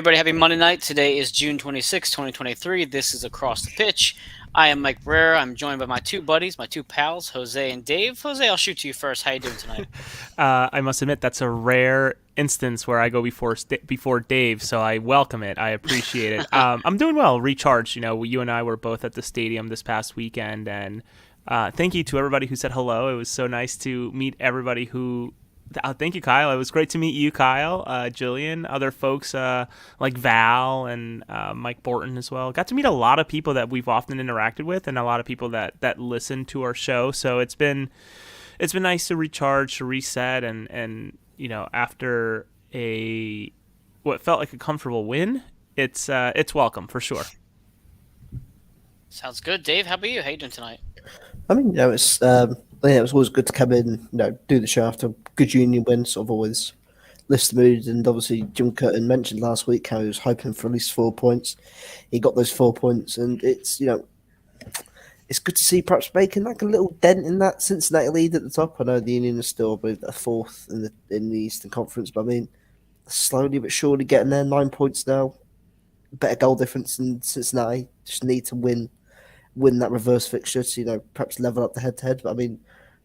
everybody. Happy Monday night. Today is June 26, 2023. This is Across the Pitch. I am Mike Brera. I'm joined by my two buddies, my two pals, Jose and Dave. Jose, I'll shoot to you first. How you doing tonight? I must admit that's a rare instance where I go before Dave, so I welcome it. I appreciate it. I'm doing well, recharged. You and I were both at the stadium this past weekend, and thank you to everybody who said hello. It was so nice to meet everybody who. Thank you, Kyle. It was great to meet you, Kyle, Jillian, other folks like Val and Mike Borton as well. Got to meet a lot of people that we've often interacted with, and a lot of people that listen to our show. So it's been nice to recharge, to reset, and after what felt like a comfortable win, it's welcome for sure. Sounds good. Dave, how about you? How you doing tonight? I mean, it was always good to come in, do the show after a good Union win. Sort of always lift the mood. And obviously, Jim Curtin mentioned last week how he was hoping for at least 4 points. He got those 4 points, and it's good to see perhaps making like a little dent in that Cincinnati lead at the top. I know the Union is still, I believe, a fourth in the Eastern Conference, but I mean, slowly but surely getting there. 9 points now, better goal difference than Cincinnati. Just need to win that reverse fixture to, perhaps level up the head-to-head. But I mean,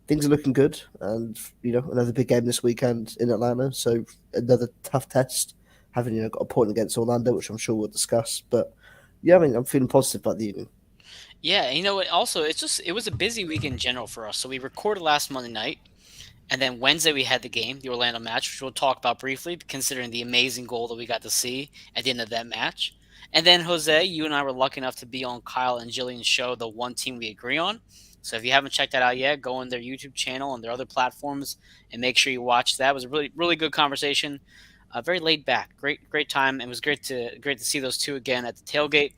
things are looking good. And, another big game this weekend in Atlanta. So another tough test, having, got a point against Orlando, which I'm sure we'll discuss. But yeah, I mean, I'm feeling positive about the Union. Yeah, also, it was a busy week in general for us. So we recorded last Monday night. And then Wednesday we had the game, the Orlando match, which we'll talk about briefly, considering the amazing goal that we got to see at the end of that match. And then, Jose, you and I were lucky enough to be on Kyle and Jillian's show, The One Team We Agree On. So if you haven't checked that out yet, go on their YouTube channel and their other platforms and make sure you watch that. It was a really, really good conversation. Very laid back. Great time. It was great to see those two again at the tailgate.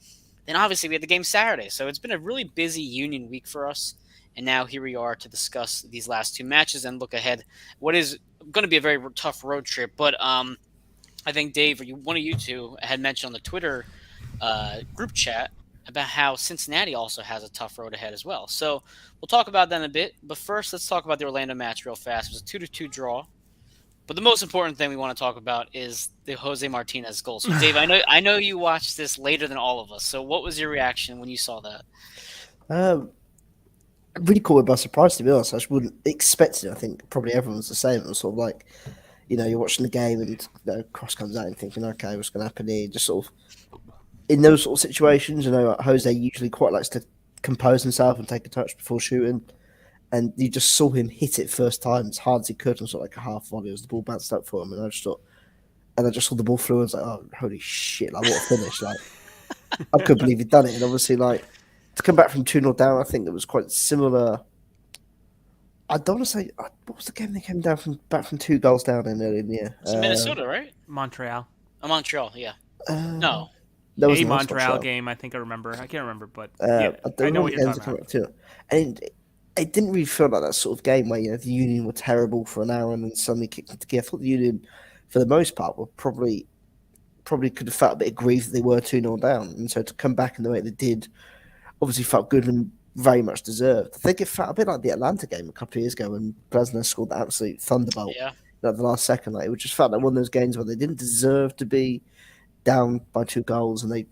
Then obviously we had the game Saturday. So it's been a really busy Union week for us. And now here we are to discuss these last two matches and look ahead. What is going to be a very tough road trip. But I think, Dave, one of you two had mentioned on the Twitter group chat about how Cincinnati also has a tough road ahead as well. So we'll talk about that in a bit. But first, let's talk about the Orlando match real fast. It was a 2-2 draw. But the most important thing we want to talk about is the Jose Martinez goal. So, Dave, I know you watched this later than all of us. So what was your reaction when you saw that? Really caught me by surprise, to be honest. I just wouldn't expect it. I think probably everyone's the same. It was sort of like, you're watching the game and cross comes out and thinking, okay, what's going to happen here? Just sort of in those sort of situations, Jose usually quite likes to compose himself and take a touch before shooting. And you just saw him hit it first time as hard as he could and sort of like a half volley as the ball bounced up for him. And I just saw the ball through and was like, oh, holy shit, like what a finish. Like, I couldn't believe he'd done it. And obviously, like, to come back from 2-0 down, I think it was quite similar. I don't want to say, what was the game they came back from 2 goals down in early in the year? It's Minnesota, right? Montreal. Montreal, yeah. No. That was a Montreal game, I think I remember. I can't remember, but I know what you're talking about. Too. And it didn't really feel like that sort of game where, the Union were terrible for an hour and then suddenly kicked it together. I thought the Union, for the most part, were probably could have felt a bit aggrieved that they were 2-0 down. And so to come back in the way they did, obviously felt good and very much deserved. I think it felt a bit like the Atlanta game a couple of years ago when Bresner scored the absolute thunderbolt at the last second. Like, it just felt like one of those games where they didn't deserve to be down by 2 goals and they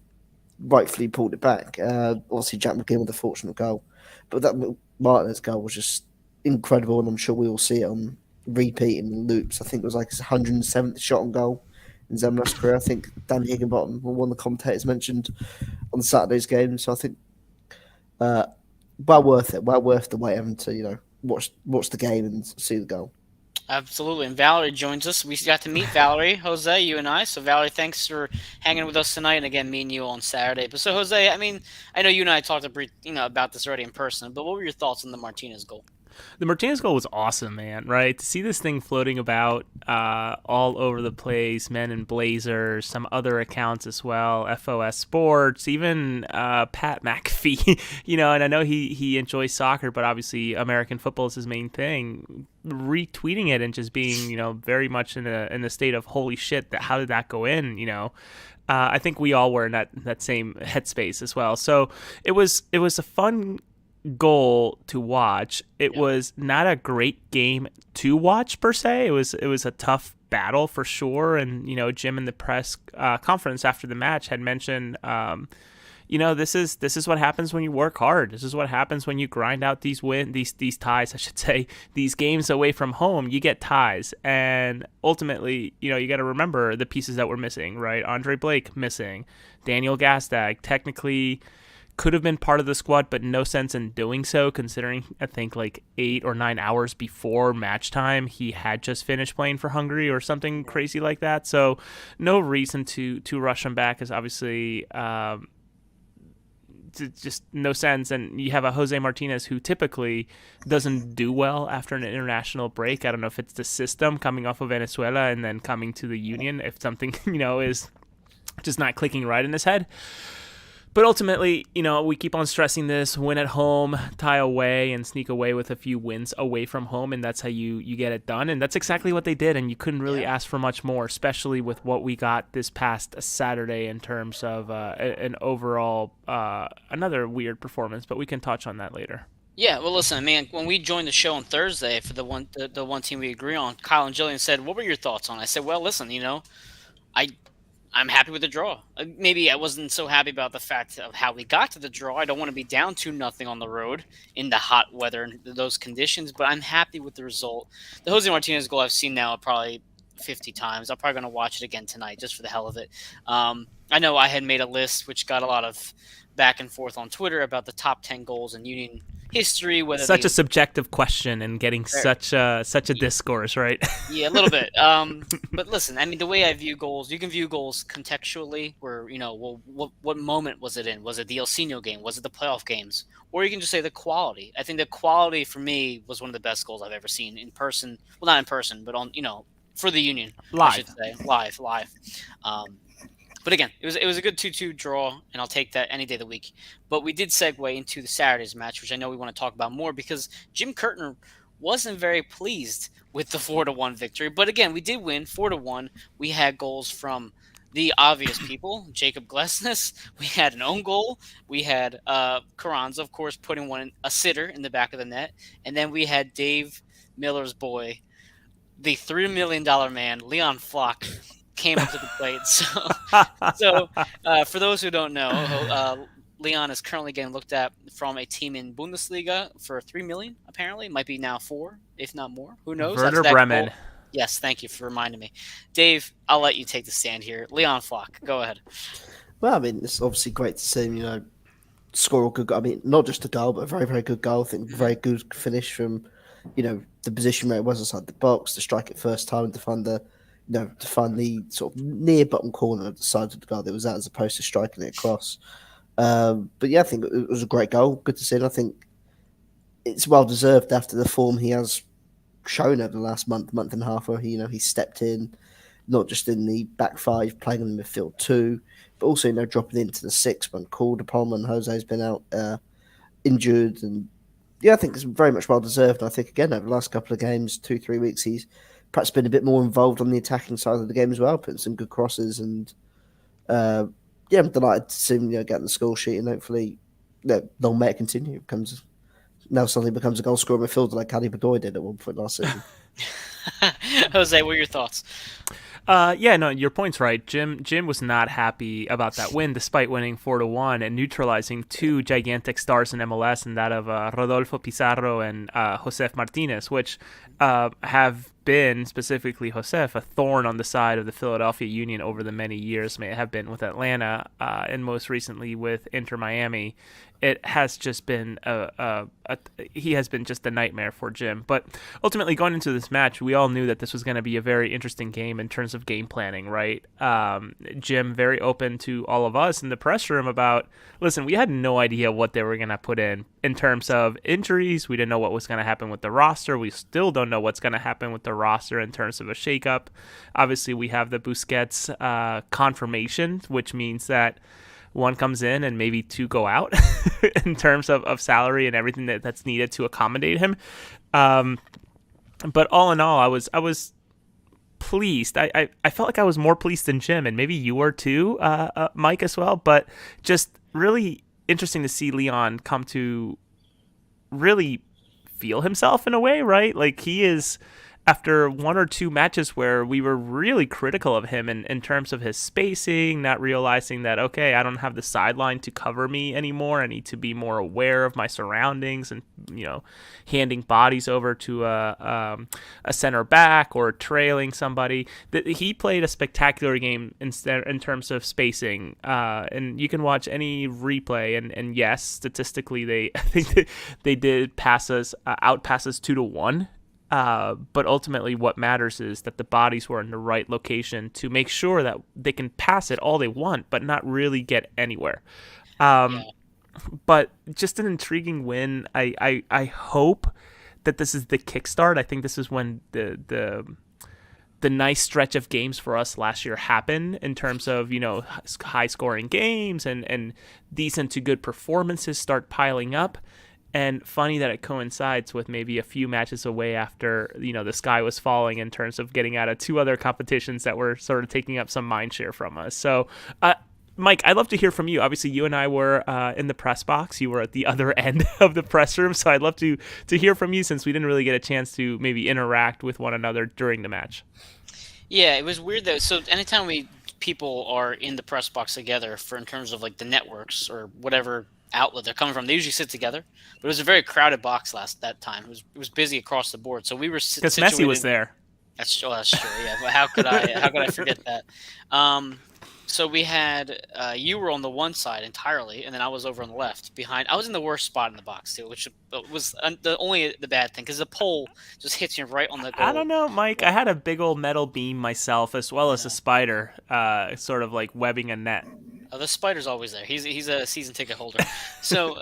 rightfully pulled it back. Obviously, Jack McGinn with a fortunate goal. But that Martinez goal was just incredible, and I'm sure we will see it on repeat in loops. I think it was like his 107th shot on goal in Zemra's career. I think Dan Higginbottom, one of the commentators, mentioned on Saturday's game. So I think well worth it. Well worth the wait having to, watch the game and see the goal. Absolutely. And Valerie joins us. We got to meet Valerie, Jose, you and I. So, Valerie, thanks for hanging with us tonight. And again, me and you on Saturday. But so, Jose, I mean, I know you and I talked about this already in person, but what were your thoughts on the Martinez goal? The Martinez goal was awesome, man, right? To see this thing floating about all over the place, Men in Blazers, some other accounts as well, FOS Sports, even Pat McAfee, and I know he enjoys soccer, but obviously American football is his main thing. Retweeting it and just being, very much in the state of holy shit, how did that go in, I think we all were in that same headspace as well. So it was a fun goal to watch. It was not a great game to watch per se. It was a tough battle for sure. And Jim in the press conference after the match had mentioned, this is what happens when you work hard. This is what happens when you grind out these ties, I should say, these games away from home. You get ties, and ultimately, you got to remember the pieces that were missing, right? Andre Blake missing, Daniel Gastag technically could have been part of the squad, but no sense in doing so, considering I think like 8 or 9 hours before match time he had just finished playing for Hungary or something crazy like that. So no reason to rush him back, is obviously just no sense. And you have a Jose Martinez who typically doesn't do well after an international break. I don't know if it's the system coming off of Venezuela and then coming to the Union, if something is just not clicking right in his head. But ultimately, we keep on stressing this: win at home, tie away, and sneak away with a few wins away from home, and that's how you get it done. And that's exactly what they did, and you couldn't really ask for much more, especially with what we got this past Saturday in terms of an overall another weird performance. But we can touch on that later. Yeah, well, listen, man. When we joined the show on Thursday for the one team we agree on, Kyle and Jillian said, "What were your thoughts on it?" I said, "Well, listen, I'm happy with the draw. Maybe I wasn't so happy about the fact of how we got to the draw. I don't want to be down 2-0 on the road in the hot weather and those conditions, but I'm happy with the result. The Jose Martinez goal I've seen now probably 50 times. I'm probably going to watch it again tonight just for the hell of it. I know I had made a list which got a lot of back and forth on Twitter about the top 10 goals in Union history. Such a subjective question and getting such a discourse, right? Yeah, a little bit. But listen, I mean, the way I view goals, you can view goals contextually, where what moment was it in? Was it the El Seno game? Was it the playoff games? Or you can just say the quality. I think the quality for me was one of the best goals I've ever seen in person. Well, not in person, but on for the Union, live. I should say live. But again, it was a good 2-2 draw, and I'll take that any day of the week. But we did segue into the Saturday's match, which I know we want to talk about more, because Jim Curtin wasn't very pleased with the 4-1 victory. But again, we did win 4-1. We had goals from the obvious people, Jacob Glesnes. We had an own goal. We had Carranza, of course, putting a sitter in the back of the net. And then we had Dave Miller's boy, the $3 million man, Leon Flock, came up to the plate. So for those who don't know, Leon is currently getting looked at from a team in Bundesliga for $3 million. Apparently, might be now $4 million, if not more. Who knows? Werder Bremen. Yes, thank you for reminding me, Dave. I'll let you take the stand here. Leon Flock, go ahead. Well, I mean, it's obviously great to see him, score a good goal. I mean, not just a goal, but a very, very good goal. I think very good finish from, the position where it was inside the box to strike it first time and to find the sort of near bottom corner of the side of the goal that was at, as opposed to striking it across. But yeah, I think it was a great goal. Good to see. And I think it's well deserved after the form he has shown over the last month and a half, where he stepped in, not just in the back five, playing in the midfield too, but also dropping into the six when called upon, when Jose's been out injured. And yeah, I think it's very much well deserved. And I think again over the last couple of games, 2-3 weeks, he's perhaps been a bit more involved on the attacking side of the game as well, putting some good crosses. And I'm delighted to see him getting the score sheet, and hopefully long may it continue. Now suddenly becomes a goal scorer midfielder like Caddy Bedoy did at one point last season. Jose, what are your thoughts? Your point's right. Jim was not happy about that win, despite winning 4-1 and neutralizing two gigantic stars in MLS, and that of Rodolfo Pizarro and Josef Martinez, which have been, specifically Josef, a thorn on the side of the Philadelphia Union over the many years. May have been with Atlanta and most recently with Inter Miami. It has just been he has been just a nightmare for Jim. But ultimately, going into this match, we all knew that this was going to be a very interesting game in terms of game planning, right? Jim very open to all of us in the press room about, listen, we had no idea what they were going to put in terms of injuries. We didn't know what was going to happen with the roster. We still don't know what's going to happen with the roster in terms of a shakeup. Obviously, we have the Busquets confirmation, which means that one comes in and maybe two go out in terms of salary and everything that's needed to accommodate him. But all in all, I was pleased. I felt like I was more pleased than Jim, and maybe you were too, Mike, as well. But just really interesting to see Leon come to really feel himself in a way, right? Like he is after one or two matches where we were really critical of him in terms of his spacing, not realizing that, okay, I don't have the sideline to cover me anymore. I need to be more aware of my surroundings and, handing bodies over to a center back or trailing somebody. He played a spectacular game in terms of spacing. And you can watch any replay. And yes, statistically, I think they did outpass us 2-1. But ultimately what matters is that the bodies were in the right location to make sure that they can pass it all they want, but not really get anywhere. Yeah. But just an intriguing win. I hope that this is the kickstart. I think this is when the nice stretch of games for us last year happened in terms of, high scoring games and decent to good performances start piling up. And funny that it coincides with maybe a few matches away after, the sky was falling in terms of getting out of two other competitions that were sort of taking up some mind share from us. So, Mike, I'd love to hear from you. Obviously, you and I were in the press box. You were at the other end of the press room. So I'd love to hear from you since we didn't really get a chance to maybe interact with one another during the match. Yeah, it was weird though. So anytime people are in the press box together in terms of like the networks or whatever outlet they're coming from, they usually sit together. But it was a very crowded box that time. It was busy across the board. So we were because Messi was there. That's true. Yeah, but how could I forget that? So we had you were on the one side entirely, and then I was over on the left behind. I was in the worst spot in the box too, which was the bad thing because the pole just hits you right on the goal. I don't know, Mike. I had a big old metal beam myself, as well as a spider, sort of like webbing a net. Oh, the spider's always there. He's a season ticket holder. So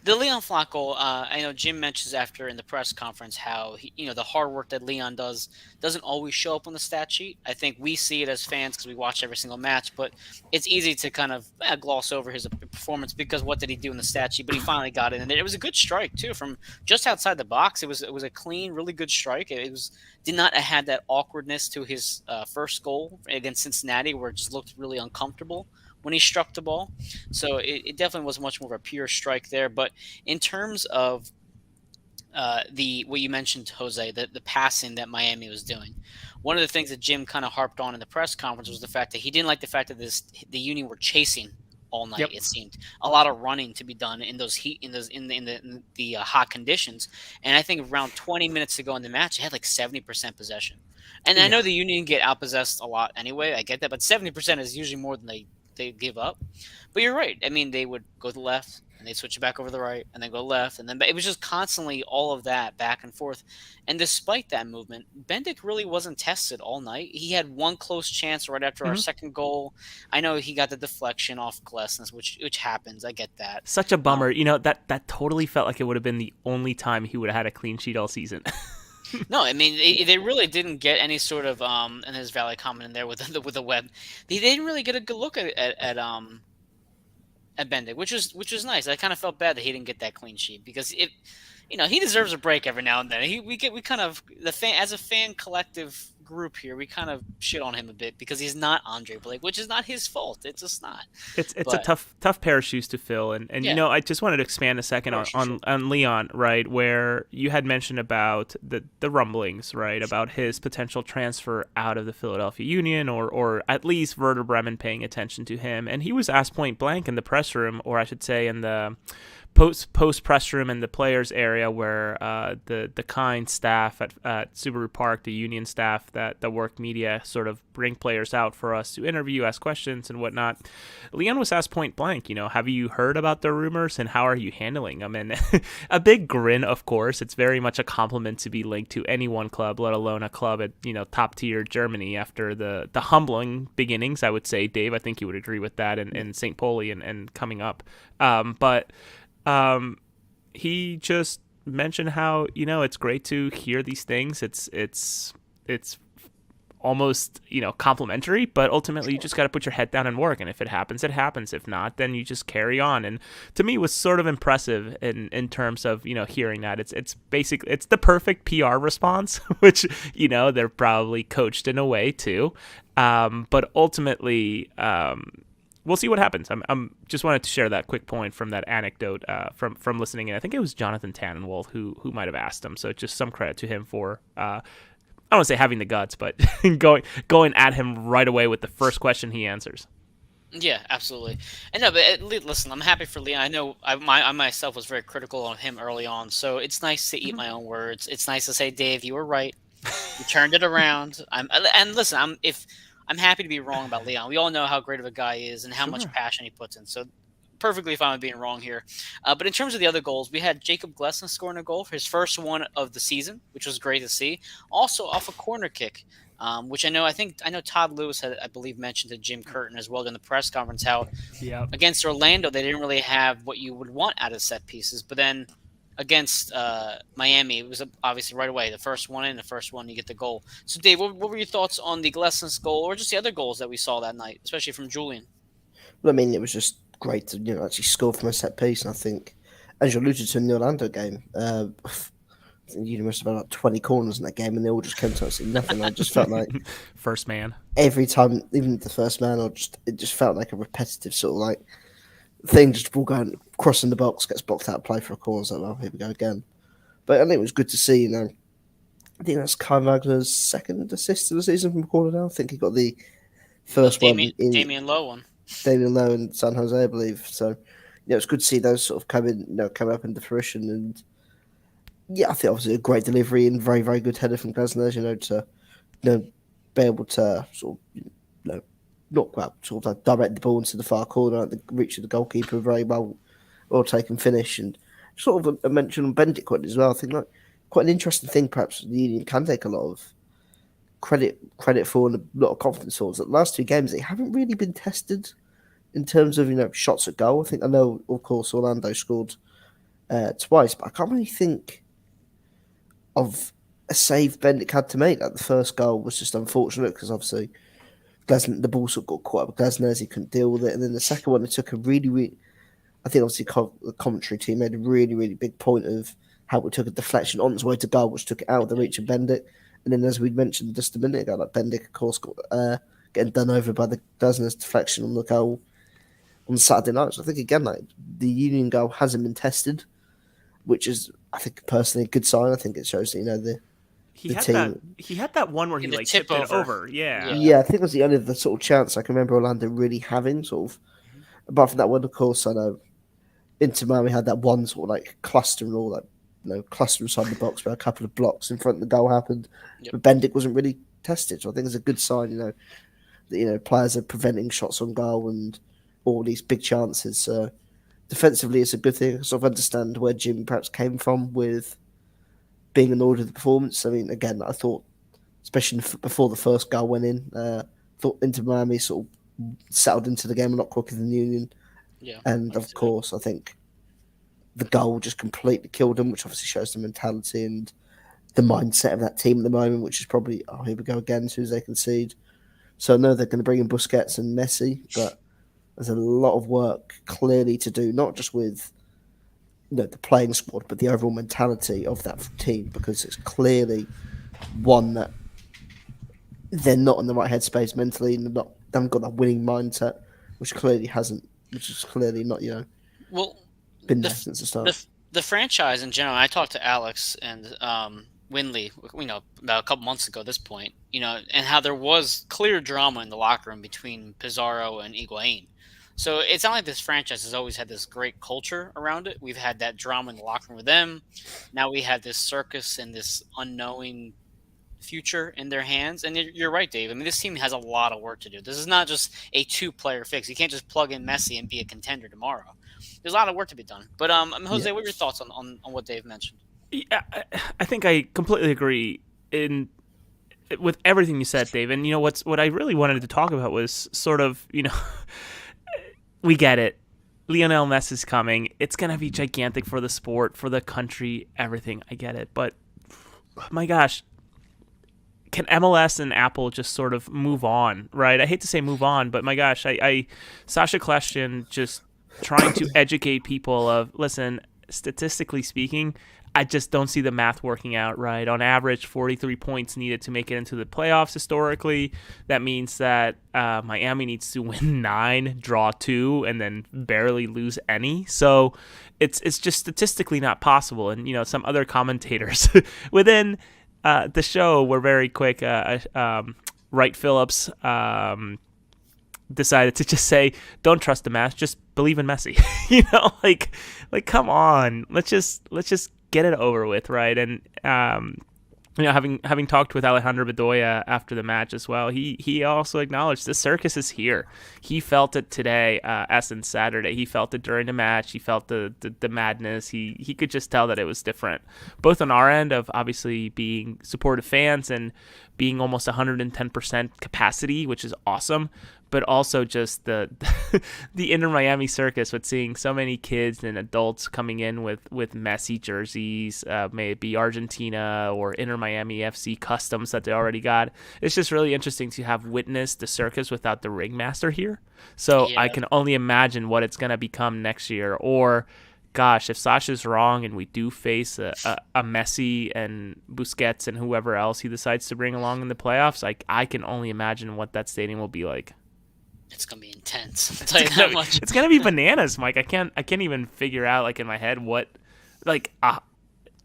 the Leon Flach goal, I know Jim mentions after in the press conference how the hard work that Leon doesn't always show up on the stat sheet. I think we see it as fans because we watch every single match, but it's easy to kind of gloss over his performance because what did he do in the stat sheet? But he finally got it, and it was a good strike too from just outside the box. It was a clean, really good strike. Did not have that awkwardness to his first goal against Cincinnati where it just looked really uncomfortable when he struck the ball. So it definitely was much more of a pure strike there. But in terms of what you mentioned, Jose, the passing that Miami was doing, one of the things that Jim kind of harped on in the press conference was the fact that he didn't like the fact that the Union were chasing all night. Yep. It seemed a lot of running to be done in those hot conditions. And I think around 20 minutes to go in the match, it had like 70% possession. And I know the Union get outpossessed a lot anyway. I get that, but 70% is usually more than they give up. But you're right. I mean, they would go to the left and they'd switch it back over to the right and then go left. And then it was just constantly all of that back and forth. And despite that movement, Bendick really wasn't tested all night. He had one close chance right after our second goal. I know he got the deflection off Glessens, which happens. I get that. Such a bummer. That totally felt like it would have been the only time he would have had a clean sheet all season. No, I mean they really didn't get any sort of and his Valley comment in there with the web. They didn't really get a good look at Bendick, which was nice. I kind of felt bad that he didn't get that clean sheet because he deserves a break every now and then. We kind of as a fan collective group here, we kind of shit on him a bit because he's not Andre Blake, which is not his fault. It's just not. It's a tough pair of shoes to fill, and I just wanted to expand a second on Leon, right, where you had mentioned about the rumblings, right, about his potential transfer out of the Philadelphia Union or at least Werder Bremen paying attention to him, and he was asked point blank in the press room, or I should say in the post press room in the players area where the kind staff at Subaru Park, the Union staff that work media sort of bring players out for us to interview, ask questions and whatnot. Leon was asked point blank, have you heard about the rumors and how are you handling them? And a big grin, of course. It's very much a compliment to be linked to any one club, let alone a club at top tier Germany after the humbling beginnings. I would say, Dave, I think you would agree with that, in St. Pauli and coming up. But he just mentioned how, it's great to hear these things. It's almost, complimentary, but ultimately you just got to put your head down and work. And if it happens, it happens. If not, then you just carry on. And to me, it was sort of impressive in terms of, hearing that. It's basically, it's the perfect PR response, which, they're probably coached in a way too. But ultimately, we'll see what happens. I'm just wanted to share that quick point from that anecdote from listening in. I think it was Jonathan Tannenwald who might have asked him. So just some credit to him for I don't want to say having the guts, but going at him right away with the first question he answers. Yeah, absolutely. And no, but listen, I'm happy for Leon. I know I myself was very critical of him early on, so it's nice to eat my own words. It's nice to say, Dave, you were right. You turned it around. And listen, I'm happy to be wrong about Leon. We all know how great of a guy he is and how much passion he puts in. So perfectly fine with being wrong here. But in terms of the other goals, we had Jacob Glessner scoring a goal for his first one of the season, which was great to see. Also off a corner kick, which I know Todd Lewis had, I believe, mentioned to Jim Curtin as well in the press conference how against Orlando they didn't really have what you would want out of set pieces, but then against Miami, it was obviously right away the first one in, the first one you get the goal. So Dave, what were your thoughts on the Glessner's goal or just the other goals that we saw that night, especially from Julian? Well, I mean, it was just great to actually score from a set piece, and I think, as you alluded to in the Orlando game, I think you must have had like 20 corners in that game, and they all just came to absolutely nothing. I just felt like first man every time, even the first man, it just felt like a repetitive sort of like thing, just ball going crossing the box, gets blocked out of play for a corner. So, well, here we go again. But I think it was good to see. I think that's Kai Wagner's second assist of the season from Quakertown. I think he got the first one in Damian Lowe in San Jose, I believe. So, it's good to see those sort of come up into fruition. And yeah, I think obviously a great delivery and very, very good header from Glessner, to be able to sort of, like direct the ball into the far corner at the reach of the goalkeeper, very well taken finish. And sort of a mention on Bendick as well. I think quite an interesting thing, perhaps the Union can take a lot of credit for and a lot of confidence for. The last two games they haven't really been tested in terms of shots at goal. I know of course Orlando scored twice, but I can't really think of a save Bendick had to make. Like the first goal was just unfortunate because obviously Glessner, the ball sort of got caught up with Glessner as he couldn't deal with it, and then the second one it took a really, really, I think obviously the commentary team made a really, really big point of how it took a deflection on its way to goal, which took it out of the reach of Bendick. And then, as we mentioned just a minute ago, like Bendick, of course, got getting done over by the Glessner's deflection on the goal on Saturday night. So I think again, like the Union goal hasn't been tested, which is, I think, personally a good sign. I think it shows that he had that one where he like tipped it over. Yeah, I think it was the only the sort of chance I can remember Orlando really having. Sort of, apart from that one, of course, I know Inter Miami had that one sort of like cluster and all that. Cluster inside the box where a couple of blocks in front of the goal happened. Yep. But Bendick wasn't really tested. So I think it's a good sign, that, players are preventing shots on goal and all these big chances. So defensively, it's a good thing. I sort of understand where Jim perhaps came from with being annoyed with the performance. I mean, again, I thought, especially before the first goal went in, thought Inter Miami sort of settled into the game a lot quicker than Union. Yeah, and of course, I think the goal just completely killed them, which obviously shows the mentality and the mindset of that team at the moment, which is probably, here we go again, as soon as they concede. So I know they're going to bring in Busquets and Messi, but there's a lot of work clearly to do, not just with the playing squad, but the overall mentality of that team, because it's clearly one that they're not in the right headspace mentally, and they haven't got that winning mindset, which is clearly not, been there since the start. The franchise in general, I talked to Alex and Winley, about a couple months ago at this point, and how there was clear drama in the locker room between Pizarro and Higuain. So it's not like this franchise has always had this great culture around it. We've had that drama in the locker room with them. Now we have this circus and this unknowing future in their hands. And you're right, Dave. I mean, this team has a lot of work to do. This is not just a two-player fix. You can't just plug in Messi and be a contender tomorrow. There's a lot of work to be done. But Jose, what are your thoughts on what Dave mentioned? Yeah, I think I completely agree with everything you said, Dave. And what I really wanted to talk about was sort of, we get it. Lionel Messi is coming. It's going to be gigantic for the sport, for the country, everything. I get it. But my gosh, can MLS and Apple just sort of move on, right? I hate to say move on, but my gosh, Sasha Kleshtin just trying to educate people of, listen, statistically speaking, I just don't see the math working out right. On average, 43 points needed to make it into the playoffs historically. That means that Miami needs to win 9, draw 2, and then barely lose any. So it's just statistically not possible. And, some other commentators within the show were very quick. Wright Phillips decided to just say, "Don't trust the math, just believe in Messi." like come on, let's just get it over with, right? And having talked with Alejandro Bedoya after the match as well, he also acknowledged the circus is here. He felt it today, as in Saturday. He felt it during the match. He felt the madness. He could just tell that it was different, both on our end of obviously being supportive fans and being almost 110% capacity, which is awesome, but also just the the Inter Miami circus with seeing so many kids and adults coming in with Messi jerseys, may it be Argentina or Inter Miami FC customs that they already got. It's just really interesting to have witnessed the circus without the ringmaster here. So Yeah. I can only imagine what it's going to become next year. Or, gosh, if Sasha's wrong and we do face a Messi and Busquets and whoever else he decides to bring along in the playoffs, I can only imagine what that stadium will be like. It's gonna be intense. I'll tell you that much. It's gonna be bananas, Mike. I can't even figure out like in my head what like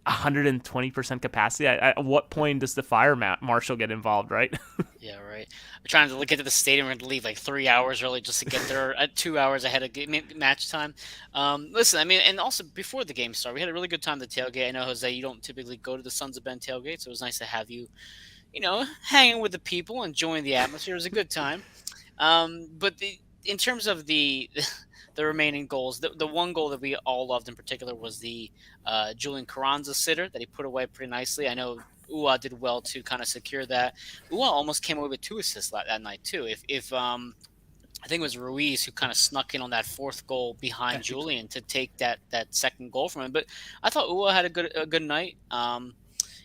120% capacity. At what point does the fire marshal get involved, right? Yeah, right. I'm trying to get to the stadium and leave like 3 hours early just to get there at 2 hours ahead of match time. Listen, I mean, and also before the game started, we had a really good time at the tailgate. I know, Jose, you don't typically go to the Sons of Ben tailgate, so it was nice to have you, hanging with the people, enjoying the atmosphere. It was a good time. But in terms of the the remaining goals, the one goal that we all loved in particular was the Julian Carranza sitter that he put away pretty nicely. I know Ua did well to kind of secure that. Ua almost came away with 2 assists that night too. If I think it was Ruiz who kind of snuck in on that 4th goal behind Julian to take that second goal from him. But I thought Ua had a good night.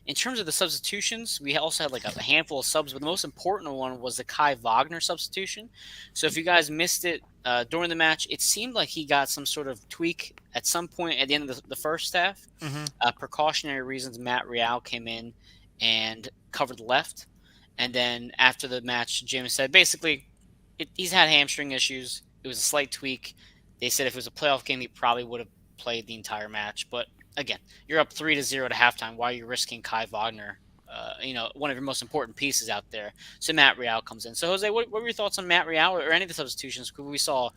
In terms of the substitutions, we also had like a handful of subs, but the most important one was the Kai Wagner substitution. So if you guys missed it during the match, it seemed like he got some sort of tweak at some point at the end of the first half. Mm-hmm. Precautionary reasons, Matt Real came in and covered left. And then after the match, Jim said basically he's had hamstring issues. It was a slight tweak. They said if it was a playoff game, he probably would have played the entire match. But again, you're up 3-0 at halftime. Why are you risking Kai Wagner? One of your most important pieces out there. So Matt Real comes in. So Jose, what were your thoughts on Matt Real or any of the substitutions? We saw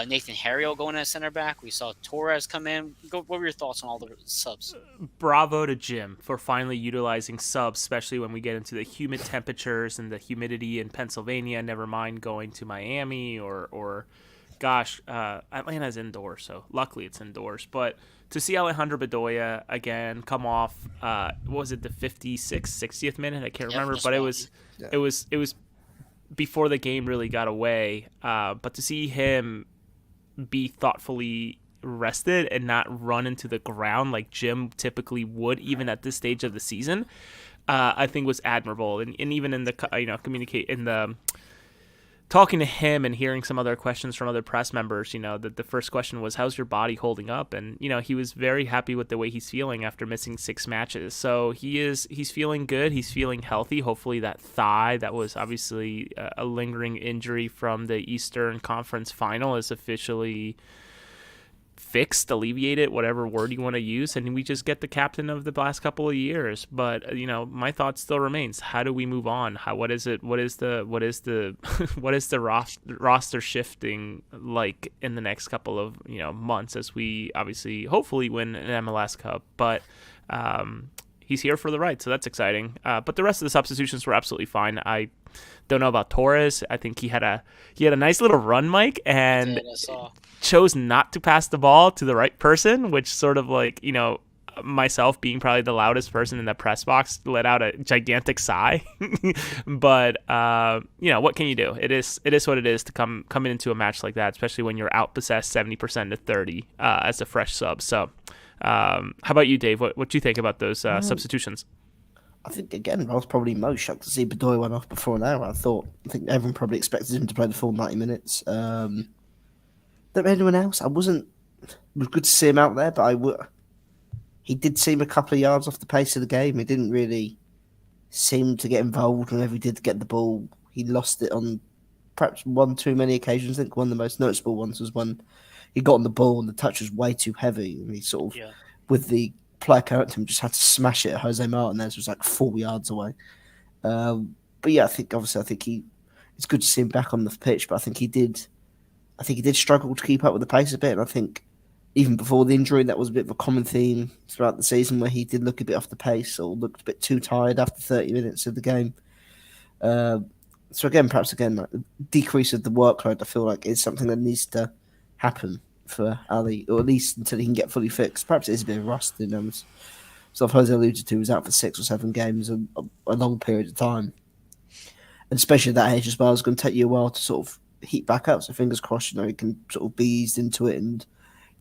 Nathan Harriel going as center back. We saw Torres come in. What were your thoughts on all the subs? Bravo to Jim for finally utilizing subs, especially when we get into the humid temperatures and the humidity in Pennsylvania. Never mind going to Miami or gosh, Atlanta's indoors, so luckily it's indoors. But to see Alejandro Bedoya again come off, what was it, the 56th, 60th minute? I can't remember, but it was before the game really got away. But to see him be thoughtfully rested and not run into the ground like Jim typically would, even at this stage of the season, I think was admirable. And even in the communicate in the talking to him and hearing some other questions from other press members, the first question was, how's your body holding up? And, he was very happy with the way he's feeling after missing 6 matches. So he's feeling good. He's feeling healthy. Hopefully that thigh that was obviously a lingering injury from the Eastern Conference final is officially fixed, alleviated, whatever word you want to use, and we just get the captain of the last couple of years. But my thought still remains: how do we move on? What is the roster shifting like in the next couple of months as we obviously hopefully win an MLS Cup? But he's here for the ride, so that's exciting. But the rest of the substitutions were absolutely fine. I don't know about Torres. I think he had a nice little run, Mike, and chose not to pass the ball to the right person, which sort of like, myself being probably the loudest person in the press box let out a gigantic sigh. But what can you do? It is what it is to come into a match like that, especially when you're outpossessed 70% to 30 as a fresh sub. So how about you, Dave? What do you think about those substitutions? I think, again, I was probably most shocked to see Bedoya went off before an hour. I think everyone probably expected him to play the full 90 minutes. There anyone else? I wasn't it was good to see him out there, but he did seem a couple of yards off the pace of the game. He didn't really seem to get involved whenever he did get the ball. He lost it on perhaps one too many occasions. I think one of the most noticeable ones was when he got on the ball and the touch was way too heavy, and he sort of, Yeah. with the player coming to him, just had to smash it at Jose Martinez, was like 4 yards away. But yeah, I think it's good to see him back on the pitch, but I think he did struggle to keep up with the pace a bit, and I think even before the injury, that was a bit of a common theme throughout the season where he did look a bit off the pace or looked a bit too tired after 30 minutes of the game. Uh, so again, perhaps like the decrease of the workload, I feel like is something that needs to happen for Ali, or at least until he can get fully fixed. Perhaps it is a bit of rust. So Jose alluded to, he was out for 6 or 7 games, a long period of time, and especially at that age as well, it's going to take you a while to sort of heat back up. So fingers crossed, he can sort of be eased into it, and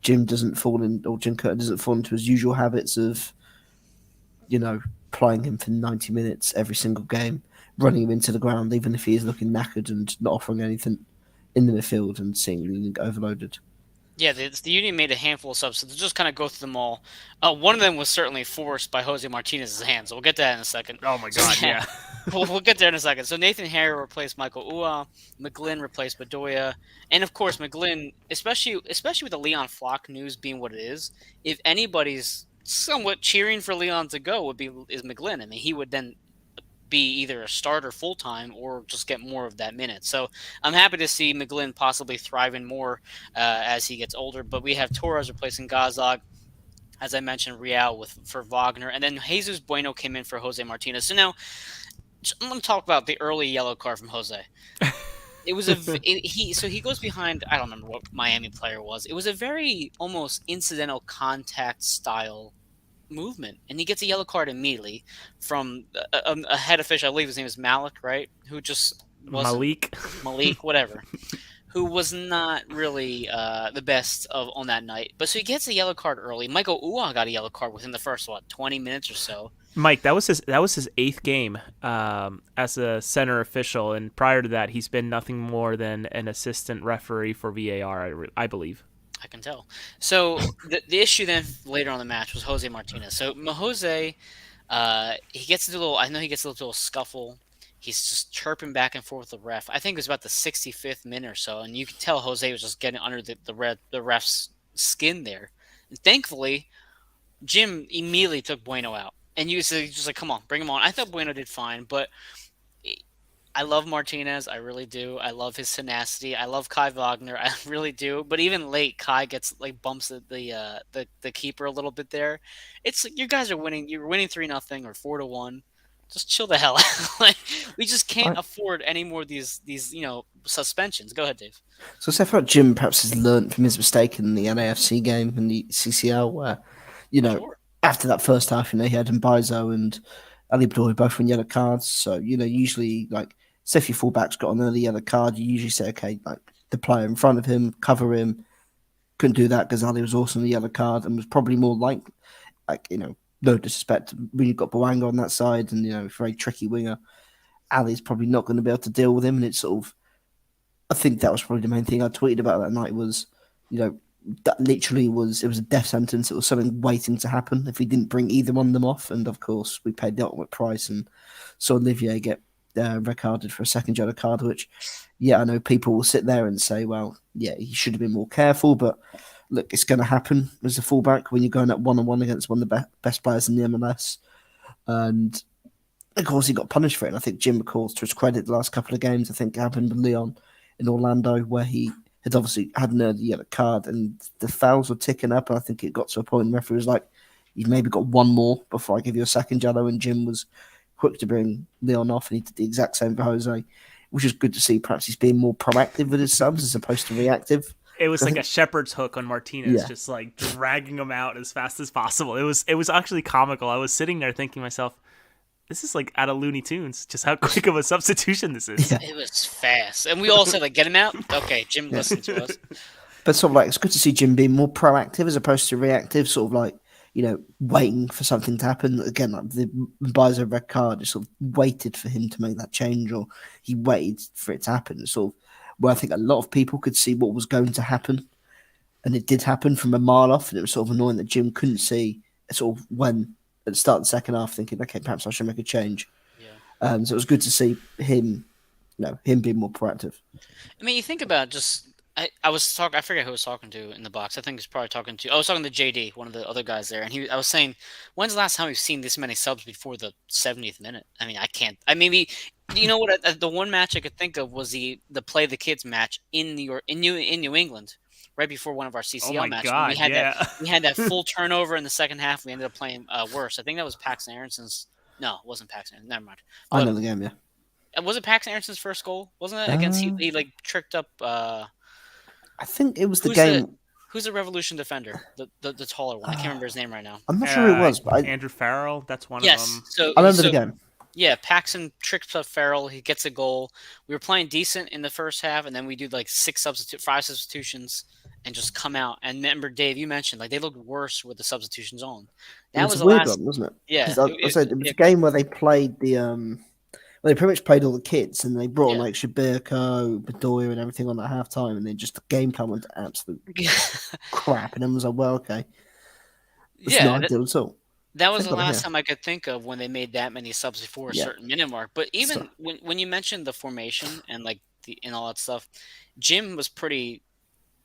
Jim Curtin doesn't fall into his usual habits of, playing him for 90 minutes every single game, running him into the ground, even if he is looking knackered and not offering anything in the midfield and seemingly overloaded. Yeah, the Union made a handful of subs, so just kind of go through them all. One of them was certainly forced by Jose Martinez's hands. So we'll get to that in a second. Oh my God, yeah. We'll get there in a second. So Nathan Harry replaced Michael Ua, McGlynn replaced Bedoya, and of course McGlynn, especially with the Leon Flock news being what it is, if anybody's somewhat cheering for Leon to go is McGlynn. I mean, he would then be either a starter full time or just get more of that minute. So I'm happy to see McGlynn possibly thriving more as he gets older. But we have Torres replacing Gazog, as I mentioned, Real for Wagner, and then Jesus Bueno came in for Jose Martinez. So now I'm going to talk about the early yellow card from Jose. It was he goes behind. I don't remember what Miami player was. It was a very almost incidental contact style movement, and he gets a yellow card immediately from a head official. I believe his name is Malik, right? Who just wasn't Malik, whatever. Who was not really the best on that night. But so he gets a yellow card early. Michael Ua got a yellow card within the first 20 minutes or so. Mike, that was his 8th game as a center official, and prior to that, he's been nothing more than an assistant referee for VAR, I believe. I can tell. So the issue then later on the match was Jose Martinez. So Jose, he gets into he gets a little scuffle. He's just chirping back and forth with the ref. I think it was about the 65th minute or so, and you could tell Jose was just getting under the ref's skin there. And thankfully, Jim immediately took Bueno out, and you just like, come on, bring him on. I thought Bueno did fine, but I love Martinez. I really do. I love his tenacity. I love Kai Wagner. I really do. But even late, Kai gets bumps at the keeper a little bit there. It's you guys are winning. You're winning 3-0 or 4-1. Just chill the hell out. We just can't afford any more of these suspensions. Go ahead, Dave. So I feel like Jim perhaps has learned from his mistake in the NAFC game and the CCL, where after that first half, he had Mbaizo and Ali Bedoya both won yellow cards. So usually say if your fullback's got an early yellow card, you usually say, okay, the player in front of him, cover him. Couldn't do that because Ali was also on the yellow card and was probably more no disrespect, when you've got Boanga on that side and, very tricky winger, Ali's probably not going to be able to deal with him. And it's I think that was probably the main thing I tweeted about that night was, that literally it was a death sentence. It was something waiting to happen if we didn't bring either one of them off. And of course, we paid the ultimate price and saw Olivier get red carded for a second yellow card, which, I know people will sit there and say, well, he should have been more careful. But look, it's going to happen as a fullback when you're going at 1-on-1 against one of the best players in the MLS. And of course, he got punished for it. And I think Jim McCall's, to his credit, the last couple of games, I think it happened with Leon in Orlando, where he had obviously had an early yellow card and the fouls were ticking up. And I think it got to a point where the referee was like, you've maybe got one more before I give you a second yellow. And Jim was quick to bring Leon off, and he did the exact same for Jose, which is good to see. Perhaps he's being more proactive with his subs as opposed to reactive. It was like a shepherd's hook on Martinez, just dragging him out as fast as possible. It was actually comical. I was sitting there thinking to myself, this is out of Looney Tunes, just how quick of a substitution this is. Yeah. It was fast. And we all said, get him out? Okay, Jim listened to us. But it's good to see Jim being more proactive as opposed to reactive, waiting for something to happen. Again, the Mbaizo red card, just waited for him to make that change, or he waited for it to happen. Where I think a lot of people could see what was going to happen. and it did happen from a mile off, and it was sort of annoying that Jim couldn't see sort of when at the start of the second half, thinking, okay, perhaps I should make a change. Yeah. So it was good to see him, him being more proactive. I mean, you think about just. I was talking. I forget who I was talking to in the box. I think he's probably talking to. I was talking to JD, one of the other guys there, and I was saying, when's the last time we've seen this many subs before the 70th minute? I mean, I can't. I maybe. You know what? The one match I could think of was the play the kids match in New York, in New England, right before one of our Oh CCL my matches. When God, yeah. we had that full turnover in the second half. We ended up playing worse. I think that was Paxton Aaronson's. No, it wasn't Paxton. Never mind. I But know the game, yeah. was it Paxton Aaronson's first goal? Wasn't it against Uh, he like tricked up? I think it was the Who's game. who's the Revolution defender? The taller one. I can't remember his name right now. I'm not sure who it was, but Andrew Farrell, that's one of Yes. them. I remember the game. Yeah, Paxton tricks up Farrell. He gets a goal. We were playing decent in the first half, and then we do like five substitutions, and just come out. And remember, Dave, you mentioned like they looked worse with the substitutions on. It That was was a the weird last. one, wasn't it? Yeah, 'Cause I said it was a game where they played they pretty much played all the kids, and they brought on Yeah. like Shabirko, Bedoya, and everything on that half time, and then just the game plan went to absolute crap. And everyone was like, "Well, okay, it's yeah. not ideal at all." That was Think the about it last here. time I could think of when they made that many subs before a Yeah. certain minute mark. But even So, when you mentioned the formation and like and all that stuff, Jim was pretty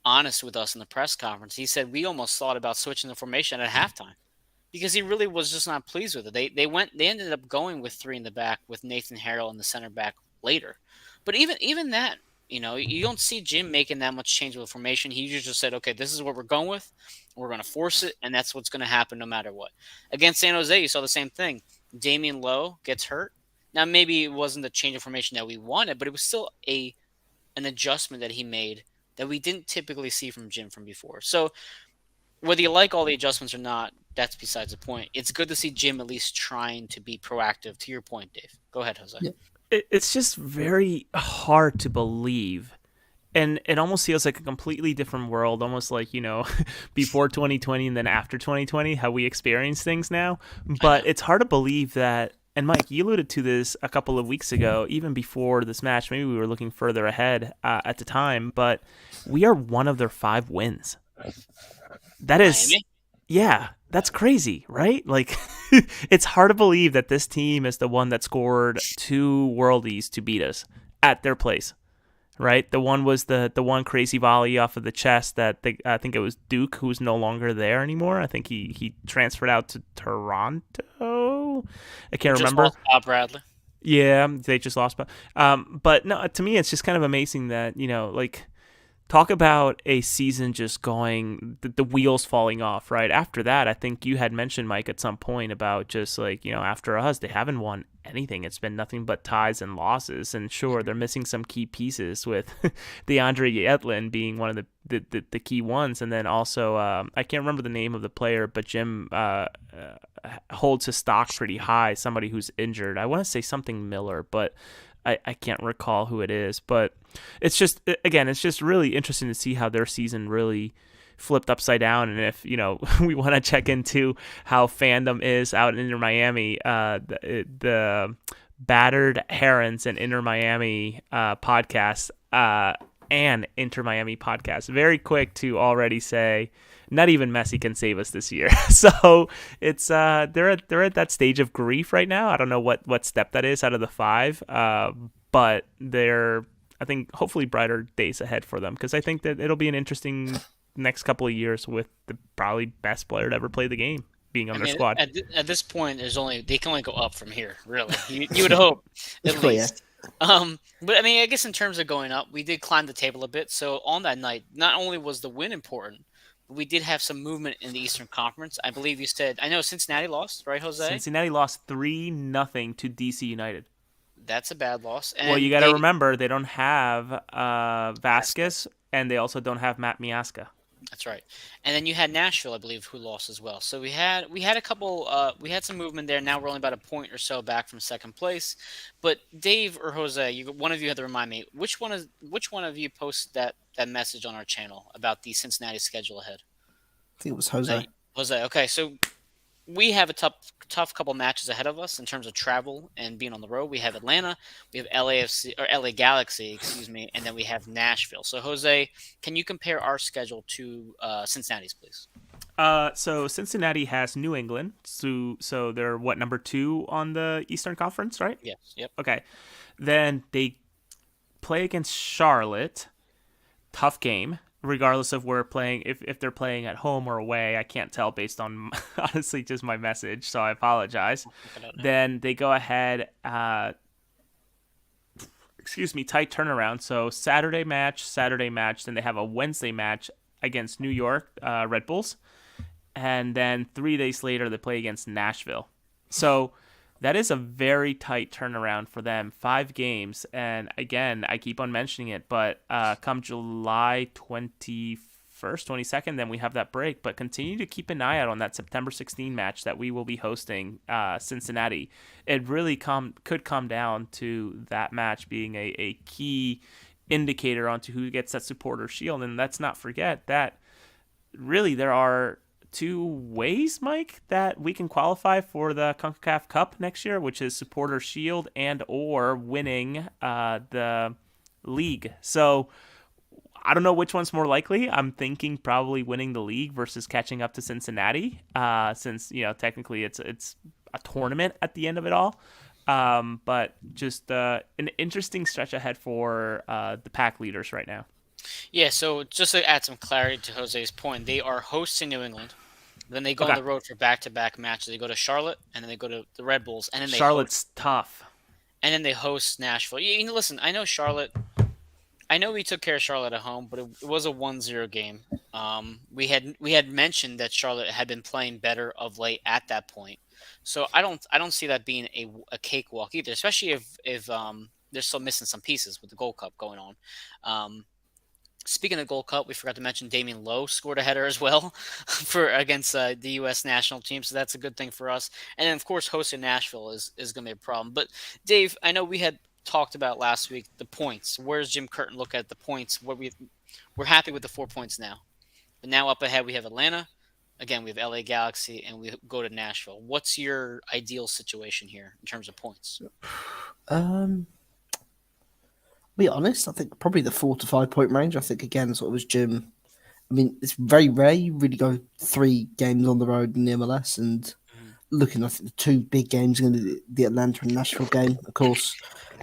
honest with us in the press conference. He said we almost thought about switching the formation at halftime because he really was just not pleased with it. They ended up going with three in the back with Nathan Harrell in the center back later. But even that, you don't see Jim making that much change with the formation. He just said, okay, this is what we're going with. We're going to force it, and that's what's going to happen no matter what. Against San Jose, you saw the same thing. Damian Lowe gets hurt. Now, maybe it wasn't the change of formation that we wanted, but it was still an adjustment that he made that we didn't typically see from Jim from before. So whether you like all the adjustments or not, that's besides the point. It's good to see Jim at least trying to be proactive. To your point, Dave. Go ahead, Jose. Yeah. It's just very hard to believe. And it almost feels like a completely different world, almost like, before 2020 and then after 2020, how we experience things now. But it's hard to believe that, and Mike, you alluded to this a couple of weeks ago, even before this match, maybe we were looking further ahead at the time, but we are one of their 5 wins. That is, Miami? yeah, that's crazy, right? Like, it's hard to believe that this team is the one that scored 2 worldies to beat us at their place. Right, the one was the one crazy volley off of the chest that I think it was Duke, who's no longer there anymore. I think he transferred out to Toronto. I can't remember. Lost Bob Bradley. Yeah, they just lost. But no, to me, it's just kind of amazing that like talk about a season just going the wheels falling off. Right after that, I think you had mentioned, Mike, at some point about just like after us, they haven't won anything. It's been nothing but ties and losses, and sure, they're missing some key pieces with DeAndre Yedlin being one of the key ones, and then also I can't remember the name of the player, but Jim holds his stock pretty high. Somebody who's injured. I want to say something Miller, but I can't recall who it is. But it's just really interesting to see how their season really flipped upside down. And if we want to check into how fandom is out in Inter Miami, the Battered Herons and Inter Miami podcast and Inter Miami podcast, very quick to already say not even Messi can save us this year. So it's they're at that stage of grief right now. I don't know what step that is out of the 5, but they're, I think, hopefully brighter days ahead for them, because I think that it'll be an interesting next couple of years with the probably best player to ever play the game being on their squad. At this point, they can only go up from here. Really, you would hope at least. But I mean, I guess in terms of going up, we did climb the table a bit. So on that night, not only was the win important, but we did have some movement in the Eastern Conference. I believe you said, I know Cincinnati lost, right, Jose? Cincinnati lost 3-0 to DC United. That's a bad loss. And well, you got to remember, they don't have Vasquez, and they also don't have Matt Miazga. That's right. And then you had Nashville, I believe, who lost as well. So we had a couple. We had some movement there. Now we're only about a point or so back from second place. But Dave or Jose, one of you had to remind me which one of you posted that message on our channel about the Cincinnati schedule ahead. I think it was Jose. Jose. Okay, so we have a tough couple matches ahead of us in terms of travel and being on the road. We have Atlanta, we have LAFC or LA Galaxy, excuse me, and then we have Nashville. So Jose, can you compare our schedule to Cincinnati's, please? So Cincinnati has New England, so they're what, number 2 on the Eastern Conference, right? Yes. Yep. Okay, then they play against Charlotte. Tough game, regardless of where playing. If they're playing at home or away, I can't tell based on honestly just my message, so I apologize. Look it up now. Then they go ahead. Tight turnaround. So Saturday match. Then they have a Wednesday match against New York Red Bulls, and then 3 days later they play against Nashville. So that is a very tight turnaround for them. 5 games, and again, I keep on mentioning it, but come July 21st, 22nd, then we have that break. But continue to keep an eye out on that September 16 match that we will be hosting Cincinnati. It really could come down to that match being a key indicator onto who gets that supporter shield. And let's not forget that really there are 2 ways, Mike, that we can qualify for the CONCACAF Cup next year, which is supporter shield and or winning the league. So I don't know which one's more likely. I'm thinking probably winning the league versus catching up to Cincinnati, since technically it's a tournament at the end of it all. But just an interesting stretch ahead for the pack leaders right now. Yeah, so just to add some clarity to Jose's point, they are hosting New England. Then they go on Okay. the road for back-to-back matches. They go to Charlotte, and then they go to the Red Bulls, and then Charlotte's tough. they host Nashville. Listen, I know Charlotte. I know we took care of Charlotte at home, but it was a 1-0 game. We had mentioned that Charlotte had been playing better of late at that point, so I don't see that being a cakewalk either. Especially if they're still missing some pieces with the Gold Cup going on. Speaking of Gold Cup, we forgot to mention Damian Lowe scored a header as well for against the U.S. national team, so that's a good thing for us. And then, of course, hosting Nashville is going to be a problem. But Dave, I know we had talked about last week the points. Where's Jim Curtin look at the points? We're happy with the 4 points now. But now up ahead we have Atlanta. Again, we have LA Galaxy, and we go to Nashville. What's your ideal situation here in terms of points? Be honest, I think probably the 4 to 5 point range. I think again, sort of as Jim. I mean, it's very rare you really go 3 games on the road in the MLS, and looking, I think the 2 big games are going to be the Atlanta and Nashville game. Of course,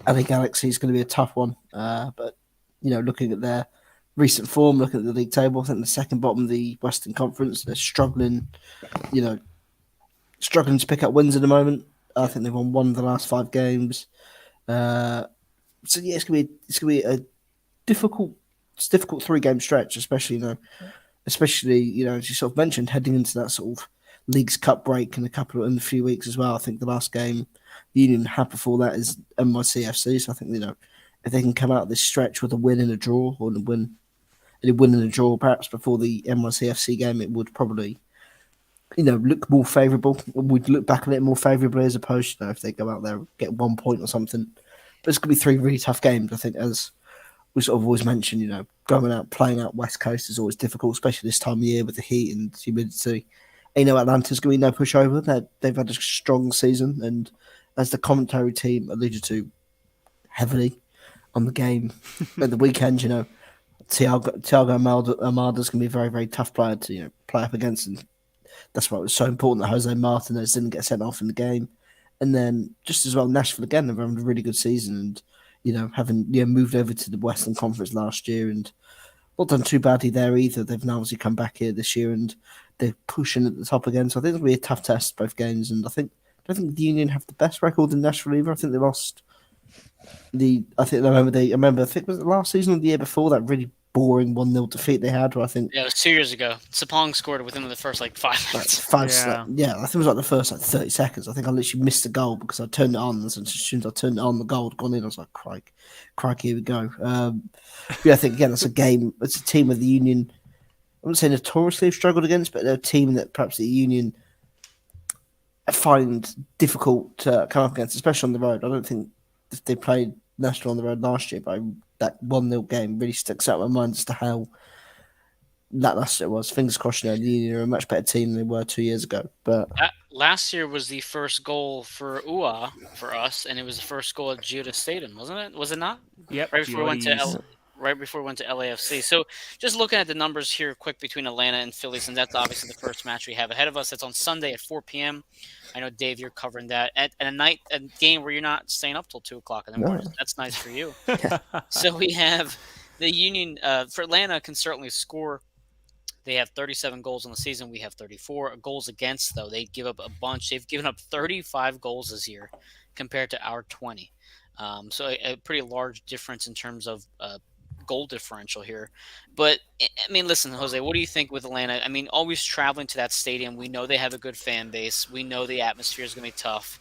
LA Galaxy is going to be a tough one, but looking at their recent form, looking at the league table, I think the second bottom of the Western Conference, they're struggling. Struggling to pick up wins at the moment. I think they've won 1 of the last 5 games. So yeah, it's gonna be a difficult 3 game stretch, especially as you sort of mentioned, heading into that sort of Leagues Cup break in a few weeks as well. I think the last game the Union had before that is NYCFC, so I think if they can come out of this stretch with a win and a draw, or a win and a draw perhaps before the NYCFC game, it would probably look more favourable. We'd look back on it more favourably as opposed to if they go out there and get 1 point or something. But it's going to be 3 really tough games, I think, as we sort of always mention, going out, playing out West Coast is always difficult, especially this time of year with the heat and humidity. And, Atlanta's going to be no pushover. They've had a strong season, and as the commentary team alluded to heavily on the game at the weekend, Thiago Almada's going to be a very, very tough player to play up against, and that's why it was so important that Jose Martinez didn't get sent off in the game. And then just as well, Nashville again, they've had a really good season, and having moved over to the Western Conference last year and not done too badly there either. They've now obviously come back here this year and they're pushing at the top again. So I think it'll be a tough test both games. And I don't think the Union have the best record in Nashville either. I think they lost I think was it last season or the year before, that really boring 1-0 defeat they had, where I think Yeah, it was 2 years ago. Sapong scored within the first 5 minutes. I think it was the first 30 seconds. I think I literally missed the goal because I turned it on, and as soon as I turned it on, the goal had gone in. I was like, crikey, here we go. I think again, it's a team of the Union. I wouldn't say notoriously have struggled against, but they're a team that perhaps the Union find difficult to come up against, especially on the road. I don't think if they played National on the road last year, but that 1-0 game really sticks out in my mind as to how lackluster it was. Fingers crossed, the Union are a much better team than they were 2 years ago. But last year was the first goal for UA for us, and it was the first goal at Geoda Stadium, wasn't it? Was it not? Yep, Right before we went to Geordie's. right before we went to LAFC. So just looking at the numbers here, quick between Atlanta and Philly, since that's obviously the first match we have ahead of us. It's on Sunday at 4 p.m. I know Dave, you're covering that at a game where you're not staying up till 2 o'clock in the No. morning. That's nice for you. Yeah. So we have the Union for Atlanta can certainly score. They have 37 goals in the season. We have 34 goals against, though. They give up a bunch. They've given up 35 goals this year compared to our 20. So a pretty large difference in terms of goal differential here. But, I mean, listen, Jose, what do you think with Atlanta? I mean, always traveling to that stadium, we know they have a good fan base. We know the atmosphere is going to be tough.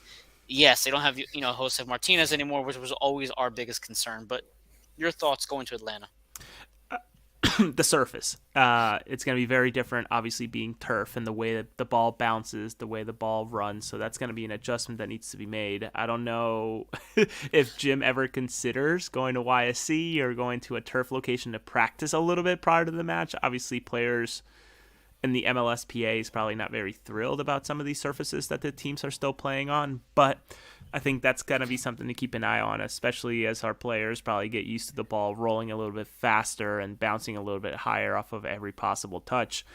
Yes, they don't have, Jose Martinez anymore, which was always our biggest concern. But your thoughts going to Atlanta? The surface. It's going to be very different, obviously, being turf and the way that the ball bounces, the way the ball runs. So that's going to be an adjustment that needs to be made. I don't know if Jim ever considers going to YSC or going to a turf location to practice a little bit prior to the match. Obviously, players in the MLSPA is probably not very thrilled about some of these surfaces that the teams are still playing on, but I think that's going to be something to keep an eye on, especially as our players probably get used to the ball rolling a little bit faster and bouncing a little bit higher off of every possible touch.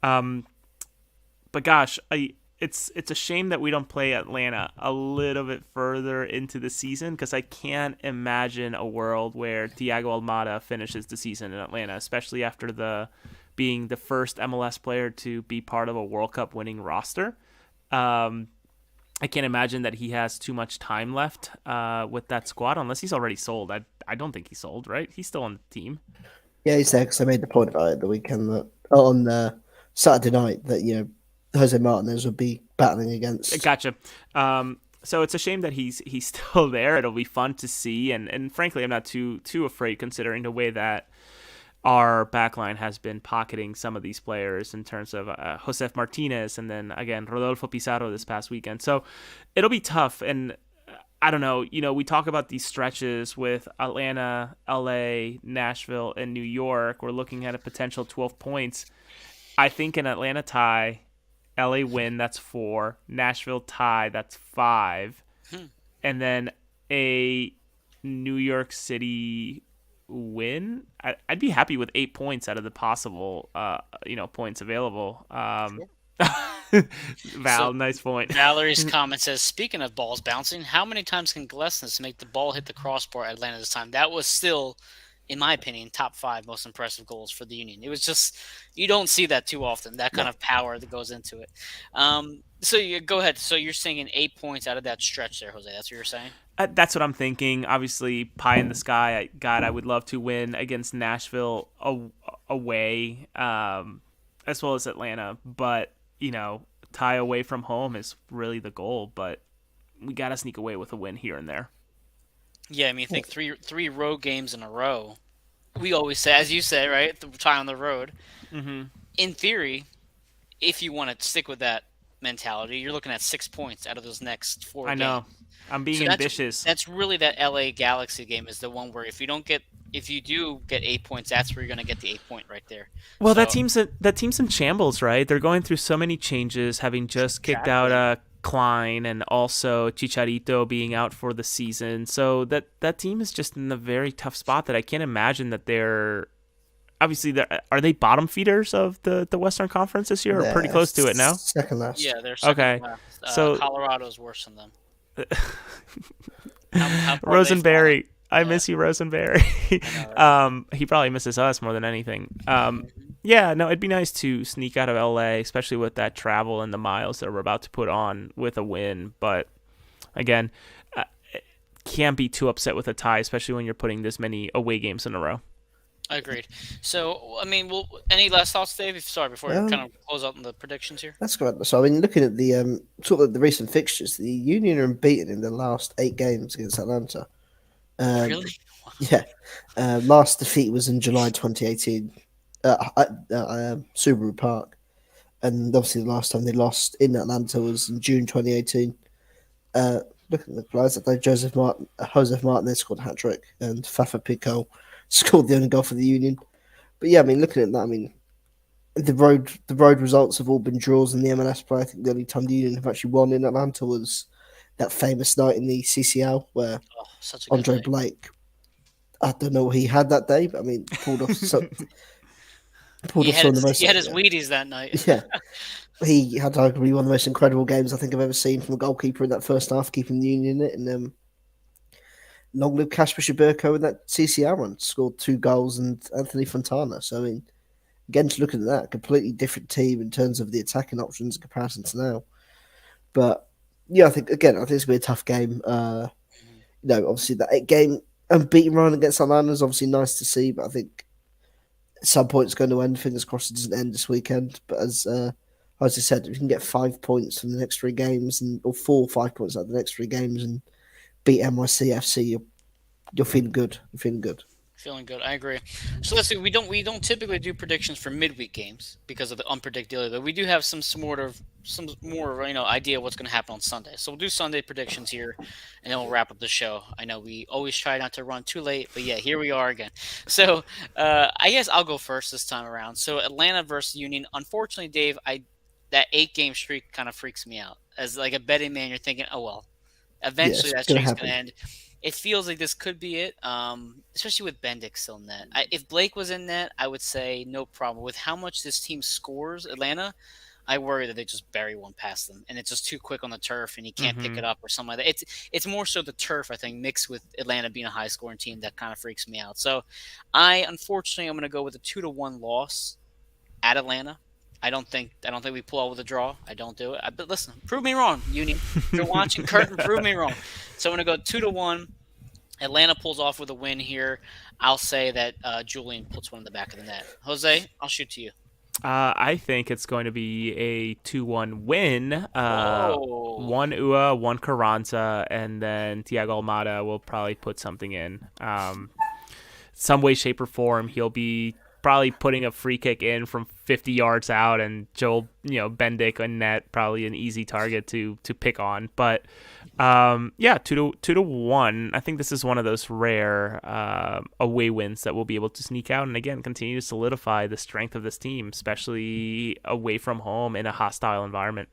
But gosh, it's a shame that we don't play Atlanta a little bit further into the season, because I can't imagine a world where Thiago Almada finishes the season in Atlanta, especially after being the first MLS player to be part of a World Cup winning roster. I can't imagine that he has too much time left with that squad, unless he's already sold. I don't think he's sold, right? He's still on the team. Yeah, he's there because I made the point about it the weekend that on Saturday night that Jose Martinez would be battling against. Gotcha. So it's a shame that he's still there. It'll be fun to see, and frankly, I'm not too afraid considering the way that our backline has been pocketing some of these players in terms of Josef Martinez and then again Rodolfo Pizarro this past weekend. So it'll be tough, and I don't know. We talk about these stretches with Atlanta, LA, Nashville, and New York. We're looking at a potential 12 points. I think an Atlanta tie, LA win, that's 4. Nashville tie, that's 5. And then a New York City win, I'd be happy with 8 points out of the possible, points available. Val, nice point. Valerie's comment says, speaking of balls bouncing, how many times can Glesnes make the ball hit the crossbar at Atlanta this time? That was still, in my opinion, top 5 most impressive goals for the Union. It was just, you don't see that too often, that kind of power that goes into it. So you go ahead. So you're saying 8 points out of that stretch there, Jose. That's what you're saying? That's what I'm thinking. Obviously, pie in the sky. God, I would love to win against Nashville away, as well as Atlanta. But, tie away from home is really the goal. But we got to sneak away with a win here and there. Yeah, I mean, think three road games in a row. We always say, as you say, right, the tie on the road. Mm-hmm. In theory, if you want to stick with that mentality, you're looking at 6 points out of those next 4 games. I know. I'm being ambitious. That's really that LA Galaxy game is the one where if you do get 8 points, that's where you're going to get the 8 point right there. Well, that team's in shambles, right? They're going through so many changes, having just kicked out Klein and also Chicharito being out for the season. So that team is just in a very tough spot that I can't imagine that they're obviously are they bottom feeders of the Western Conference this year, or pretty close to it now? Second last. Yeah, they're second last. So Colorado's worse than them. Rosenberry, I miss you, Rosenberry. He probably misses us more than anything. Yeah, no, it'd be nice to sneak out of LA, especially with that travel and the miles that we're about to put on with a win. But again, can't be too upset with a tie, especially when you're putting this many away games in a row. Agreed. So, I mean, any last thoughts, Dave? Sorry, before we kind of close out on the predictions here. That's correct. So, I mean, looking at the sort of the recent fixtures, the Union are unbeaten in the last 8 games against Atlanta. Really? Yeah. Last defeat was in July 2018 at Subaru Park. And obviously the last time they lost in Atlanta was in June 2018. Looking at the players, that day, Joseph Martinez scored a hat-trick and Fafa Pico scored the only goal for the Union. But yeah, I mean, looking at that, I mean, the road results have all been draws in the MLS play. I think the only time the Union have actually won in Atlanta was that famous night in the CCL where Oh, such a good Andre night. Blake. I don't know what he had that day, but I mean, pulled off some of the most. He had his Wheaties that night. Yeah, he had arguably one of the most incredible games I think I've ever seen from a goalkeeper in that first half, keeping the Union in it. And long live Kasper Schuberko in that CCL run, scored 2 goals, and Anthony Fontana. So I mean, again, just looking at that, completely different team in terms of the attacking options in comparison to now. But yeah, I think it's gonna be a tough game. Obviously that 8 game unbeaten run against Atlanta is obviously nice to see, but I think at some point it's going to end. Fingers crossed it doesn't end this weekend. But as I said, if you can get 5 points from the next 3 games, or 4 or 5 points out of the next 3 games, and beat NYCFC, you're feeling good. You're feeling good. Feeling good. I agree. So let's see. We don't typically do predictions for midweek games because of the unpredictability, but we do have some more idea what's going to happen on Sunday. So we'll do Sunday predictions here, and then we'll wrap up the show. I know we always try not to run too late, but yeah, here we are again. So I guess I'll go first this time around. So Atlanta versus Union. Unfortunately, Dave, I that 8 game streak kind of freaks me out. As like a betting man, you're thinking, oh well, Yeah, eventually it's that going to streak's going happen. to end. It feels like this could be it, especially with Bendick still in net. If Blake was in net, I would say no problem. With how much this team scores, Atlanta, I worry that they just bury one past them, and it's just too quick on the turf, and he can't pick Hmm. it up or something like that. It's more so the turf, I think, mixed with Atlanta being a high scoring team that kind of freaks me out. So, unfortunately I'm going to go with a 2-1 loss at Atlanta. I don't think we pull out with a draw. I don't do it. But listen, prove me wrong, Union. If you're watching Curtin, prove me wrong. So I'm going to go 2-1. Atlanta pulls off with a win here. I'll say that Julian puts one in the back of the net. Jose, I'll shoot to you. I think it's going to be a 2-1 win. Whoa. One Ua, one Carranza, and then Thiago Almada will probably put something in. Some way, shape, or form, he'll be probably putting a free kick in from 50 yards out, and Joel, Bendick in net, probably an easy target to pick on. But yeah, 2-1. I think this is one of those rare away wins that we'll be able to sneak out, and again continue to solidify the strength of this team, especially away from home in a hostile environment.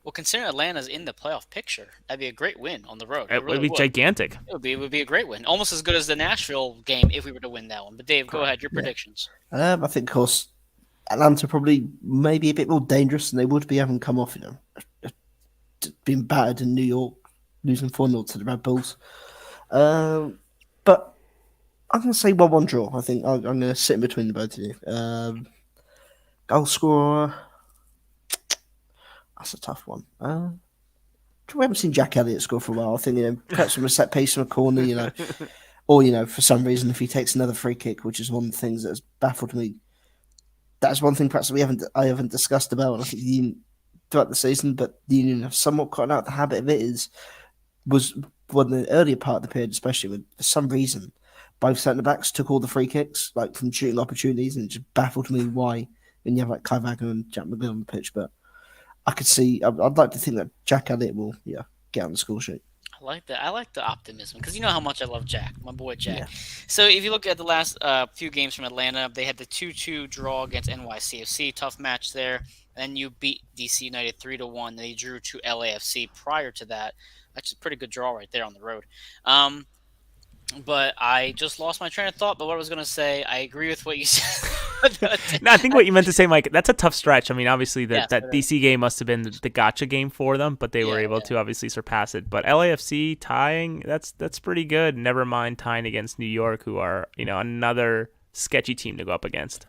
Well, considering Atlanta's in the playoff picture, that'd be a great win on the road. It It would really be would. gigantic. It would be a great win. Almost as good as the Nashville game if we were to win that one. But Dave, go Correct. ahead. Your Yeah. predictions. I think, of course, Atlanta probably maybe a bit more dangerous than they would be having come off, being battered in New York, losing 4-0 to the Red Bulls. But I'm going to say 1-1 draw. I think I'm going to sit in between the both of you. Goal scorer, that's a tough one. We haven't seen Jack Elliott score for a while. I think, perhaps from a set piece from a corner, or, for some reason, if he takes another free kick, which is one of the things that has baffled me. That's one thing perhaps I haven't discussed about, and I think the Union throughout the season, but the Union have somewhat gotten out the habit of it. Was one of the earlier part of the period, especially when for some reason both centre backs took all the free kicks, like from shooting opportunities, and it just baffled me why. When you have like Kai Wagner and Jack McGill on the pitch, but I could see. I'd like to think that Jack Elliott will, get on the score sheet. I like that. I like the optimism because you know how much I love Jack, my boy Jack. Yeah, So if you look at the last few games from Atlanta, they had the 2-2 draw against NYCFC, tough match there. Then you beat DC United 3-1. They drew to LAFC prior to that. That's a pretty good draw right there on the road. But I just lost my train of thought. But what I was going to say, I agree with what you said. No, I think what you meant to say, Mike, that's a tough stretch. I mean, obviously Yes, that it is. DC game must have been the gotcha game for them, but they were Yeah, able yeah. to obviously surpass it. But LAFC tying, that's pretty good. Never mind tying against New York, who are another sketchy team to go up against.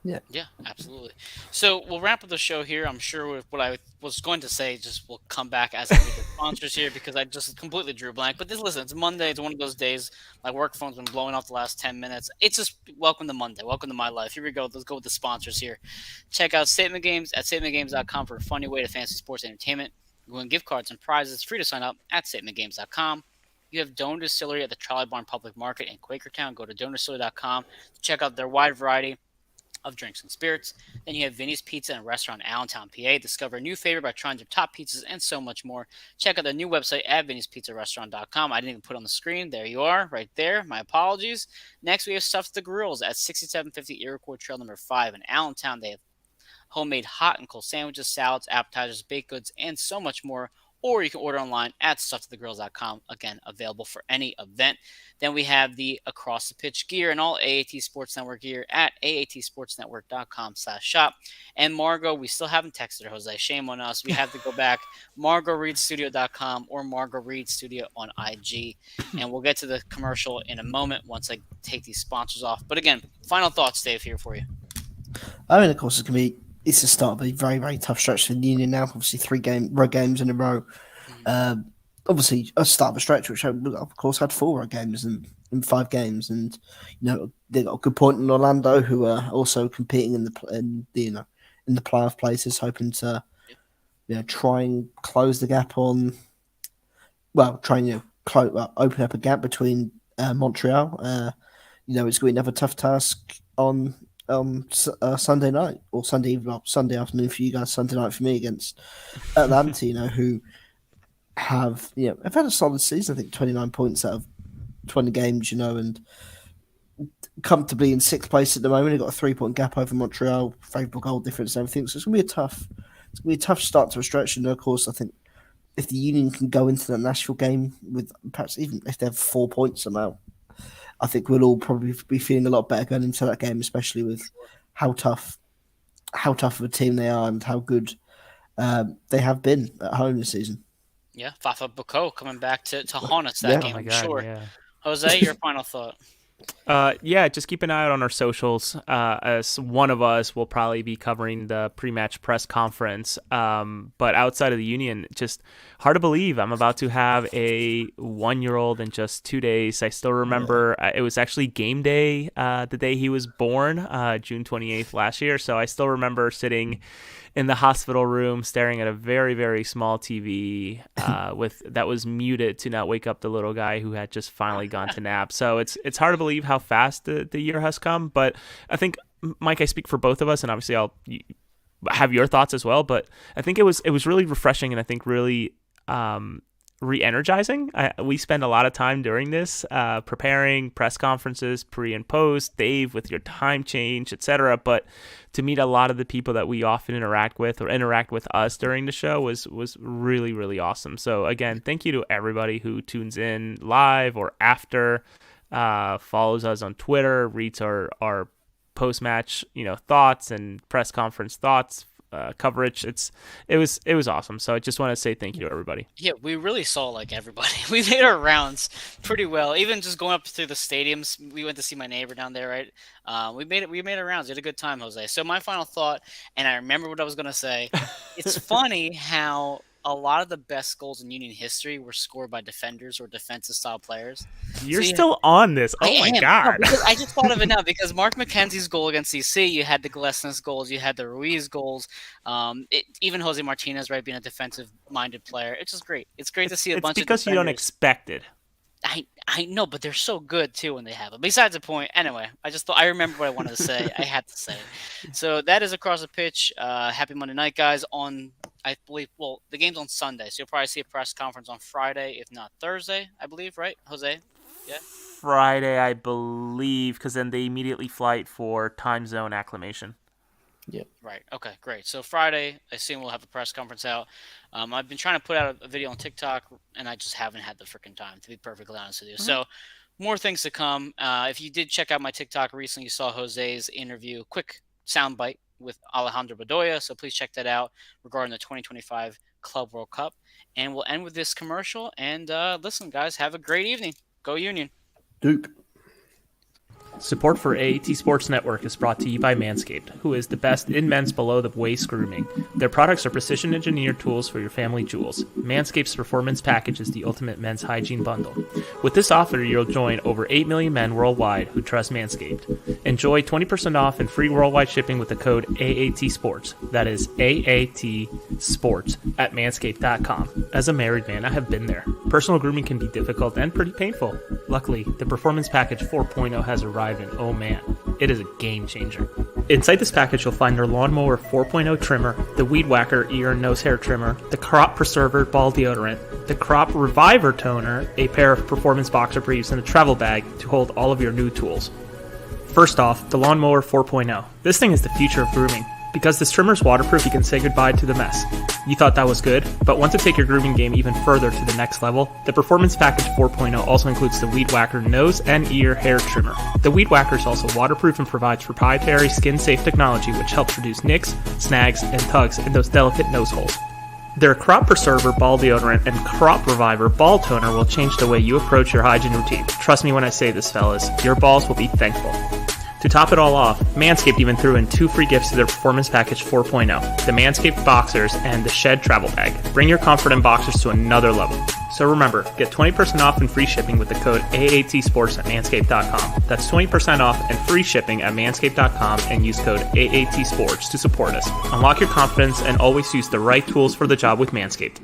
yeah. Yeah, absolutely. So we'll wrap up the show here. I'm sure with what I was going to say just will come back as I read the sponsors here because I just completely drew a blank. But listen, it's Monday. It's one of those days. My work phone's been blowing off the last 10 minutes. It's just welcome to Monday. Welcome to my life. Here we go. Let's go with the sponsors here. Check out Statement Games at statementgames.com for a funny way to fancy sports entertainment. You win gift cards and prizes. It's free to sign up at statementgames.com. You have Doan Distillery at the Trolley Barn Public Market in Quakertown. Go to doandistillery.com to check out their wide variety of drinks and spirits. Then you have Vinny's Pizza and Restaurant in Allentown, PA. Discover a new favorite by trying their top pizzas and so much more. Check out their new website at vinnyspizzarestaurant.com. I didn't even put it on the screen. There you are, right there. My apologies. Next, we have Stuffed the Grills at 6750 Iroquois Trail number 5 in Allentown. They have homemade hot and cold sandwiches, salads, appetizers, baked goods, and so much more. Or you can order online at stufftothegrills.com. Again, available for any event. Then we have the Across the Pitch gear and all AAT Sports Network gear at aatsportsnetwork.com/shop. And Margot, we still haven't texted her, Jose. Shame on us. We have to go back. MargotReedStudio.com or Margot Reed Studio on IG. And we'll get to the commercial in a moment once I take these sponsors off. But again, final thoughts, Dave, here for you. I mean, of course, it's the start of a very, very tough stretch for the Union now. Obviously, 3 road games in a row. Obviously, a start of a stretch, which of course had 4 road games in 5 games, and they got a good point in Orlando, who are also competing in the playoff places, hoping to try and close the gap on. Well, trying to open up a gap between Montreal. It's going to be another tough task on Sunday night or Sunday evening, Sunday afternoon for you guys, Sunday night for me against Atlanta, who have had a solid season. I think 29 points out of 20 games, and comfortably in 6th place at the moment. They've got a 3-point gap over Montreal, favourable goal difference and everything. So it's gonna be a tough start to a stretch. And of course, I think if the Union can go into the Nashville game with perhaps even if they have 4 points somehow, I think we'll all probably be feeling a lot better going into that game, especially with how tough of a team they are and how good they have been at home this season. Yeah, Fafa Bako coming back to haunt us that game, I'm sure. Yeah. Jose, your final thought? Just keep an eye out on our socials. As one of us will probably be covering the pre-match press conference. But outside of the Union, just hard to believe I'm about to have a 1-year-old in just 2 days. I still remember it was actually game day the day he was born, June 28th last year. So I still remember sitting in the hospital room staring at a very, very small TV that was muted to not wake up the little guy who had just finally gone to nap. So it's hard to believe how fast the year has come. But I think, Mike, I speak for both of us, and obviously I'll have your thoughts as well. But I think it was really refreshing, and I think really re-energizing. We spend a lot of time during this preparing press conferences, pre and post, Dave with your time change, etc. But to meet a lot of the people that we often interact with or interact with us during the show was really, really awesome. So again, thank you to everybody who tunes in live or after, follows us on Twitter, reads our post-match thoughts and press conference thoughts, coverage. It was awesome. So I just want to say thank you to everybody. Yeah, we really saw everybody. We made our rounds pretty well. Even just going up through the stadiums, we went to see my neighbor down there, right? We made our rounds. We had a good time, Jose. So my final thought, and I remember what I was gonna say. It's funny how a lot of the best goals in Union history were scored by defenders or defensive style players. You're still on this. Oh my God. No, I just thought of it now because Mark McKenzie's goal against CC, you had the Glesnes goals, you had the Ruiz goals, even Jose Martinez, right, being a defensive minded player. It's just great. It's great to see a bunch of defenders. It's because you don't expect it. I know, but they're so good too when they have it. Besides the point, anyway, I remember what I wanted to say. I had to say it. So that is Across the Pitch. Happy Monday night, guys. I believe, the game's on Sunday, so you'll probably see a press conference on Friday, if not Thursday, I believe, right, Jose? Yeah? Friday, I believe, because then they immediately flight for time zone acclimation. Yep. Right. Okay, great. So Friday, I assume we'll have the press conference out. I've been trying to put out a video on TikTok, and I just haven't had the freaking time, to be perfectly honest with you. Mm-hmm. So more things to come. If you did check out my TikTok recently, you saw Jose's interview, quick soundbite with Alejandro Bedoya, so please check that out regarding the 2025 Club World Cup. And we'll end with this commercial. And listen, guys, have a great evening. Go Union. Duke. Support for AAT Sports Network is brought to you by Manscaped, who is the best in men's below-the-waist grooming. Their products are precision-engineered tools for your family jewels. Manscaped's Performance Package is the ultimate men's hygiene bundle. With this offer, you'll join over 8 million men worldwide who trust Manscaped. Enjoy 20% off and free worldwide shipping with the code AAT Sports. That is AAT Sports at manscaped.com. As a married man, I have been there. Personal grooming can be difficult and pretty painful. Luckily, the Performance Package 4.0 has arrived. And oh man, it is a game changer. Inside this package, you'll find their Lawnmower 4.0 trimmer, the Weed Whacker ear and nose hair trimmer, the Crop Preserver ball deodorant, the Crop Reviver toner, a pair of performance boxer briefs, and a travel bag to hold all of your new tools. First off, the Lawnmower 4.0. This thing is the future of grooming. Because this trimmer's waterproof, you can say goodbye to the mess. You thought that was good, but want to take your grooming game even further to the next level? The Performance Package 4.0 also includes the Weed Whacker nose and ear hair trimmer. The Weed Whacker is also waterproof and provides proprietary skin-safe technology which helps reduce nicks, snags, and tugs in those delicate nose holes. Their Crop Preserver Ball Deodorant and Crop Reviver Ball Toner will change the way you approach your hygiene routine. Trust me when I say this, fellas, your balls will be thankful. To top it all off, Manscaped even threw in 2 free gifts to their Performance Package 4.0, the Manscaped Boxers and the Shed Travel Bag. Bring your comfort in boxers to another level. So remember, get 20% off and free shipping with the code AATSports at manscaped.com. That's 20% off and free shipping at manscaped.com and use code AATSports to support us. Unlock your confidence and always use the right tools for the job with Manscaped.